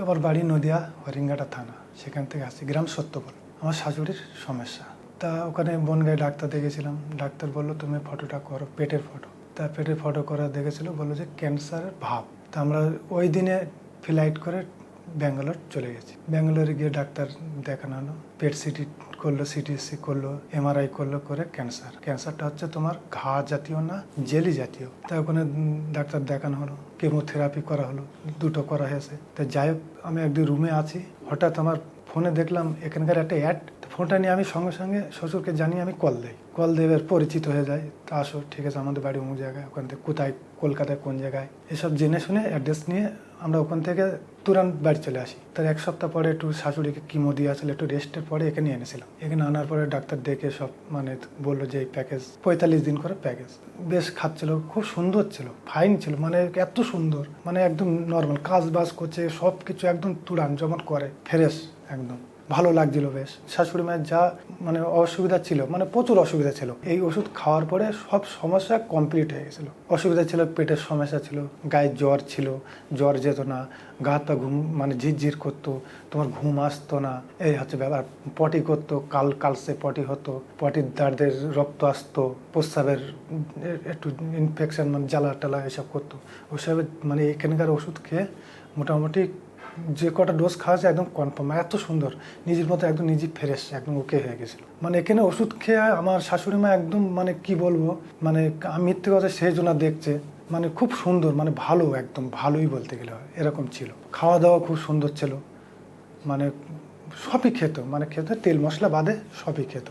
আমার বাড়ি নদিয়া হরিঙ্গাটা থানা, সেখান থেকে আসছি, গ্রাম সত্যপল। আমার শাশুড়ির সমস্যা, তা ওখানে বনগাঁয় ডাক্তার দেখেছিলাম। ডাক্তার বললো তুমি ফটোটা করো, পেটের ফটো। তা পেটের ফটো করা দেখেছিল, বললো যে ক্যান্সারের ভাব। তা আমরা ওই দিনে ফ্লাইট করে ব্যাঙ্গালোর চলে গেছি। ব্যাঙ্গালোরে গিয়ে ডাক্তার দেখানো হলো, পেট সিটি করলো, সিটিসি করলো, এমআরআই করলো, করে ক্যান্সারটা হচ্ছে তোমার ঘা জাতীয় না জেলি জাতীয়। তা ওখানে ডাক্তার দেখানো হলো, কেমোথেরাপি করা হলো, দুটো করা হয়েছে। তা যাই হোক, আমি একদিন রুমে আছি, হঠাৎ আমার ফোনে দেখলাম এখানকার একটা অ্যাড। ফোনটা নিয়ে আমি সঙ্গে সঙ্গে শ্বশুরকে জানিয়ে আমি কল দেবের পরিচিত হয়ে যায়। তা আসো, ঠিক আছে, আমাদের বাড়ি অমুক জায়গায়, ওখান থেকে কোথায়, কলকাতায় কোন জায়গায়, এসব জেনে শুনে অ্যাড্রেস নিয়ে আমরা ওখান থেকে তুরন্ত বাড়ি চলে আসি। তার এক সপ্তাহ পরে একটু শাশুড়িকে কিমো দিয়ে আসলে একটু রেস্টের পরে এখানে এনেছিলাম। এখানে আনার পরে ডাক্তার দেখে সব বললো যে এই প্যাকেজ 45 দিন করে প্যাকেজ। বেশ খাচ্ছিল, খুব সুন্দর ছিল, ফাইন ছিল, এত সুন্দর, একদম নর্মাল কাজ বাজ করছে, সব কিছু একদম তুরান যেমন করে, ফ্রেশ একদম ভালো লাগছিল বেশ। শাশুড়ি মায়ের যা অসুবিধা ছিল, প্রচুর অসুবিধা ছিল, এই ওষুধ খাওয়ার পরে সব সমস্যা কমপ্লিট হয়ে গেছিলো। অসুবিধা ছিল, পেটের সমস্যা ছিল, গায়ে জ্বর ছিল, জ্বর যেত না, গা হাত পা ঘুম ঝিরঝির করতো, তোমার ঘুম আসতো না, এই হচ্ছে ব্যাপার। পটি করতো, কালসে পটি হতো, পটির দাঁড়দের রক্ত আসতো, প্রস্রাবের একটু ইনফেকশন জ্বালা টালা এসব করতো। ওইসবের এখানকার ওষুধ খেয়ে মোটামুটি যে কটা ডোজ খাওয়া যায় একদম কনফার্ম, এত সুন্দর, নিজের মতো একদম নিজে ফ্রেশ, একদম ওকে হয়ে গেছিলো। এখানে ওষুধ খেয়ে আমার শাশুড়ি মা একদম কি বলবো, আমি মিথ্যে কথা সেই জন্য দেখছে, খুব সুন্দর, ভালো, একদম ভালোই বলতে গেলে এরকম ছিল। খাওয়া দাওয়া খুব সুন্দর ছিল, সবই খেত, তেল মশলা বাদে সবই খেত।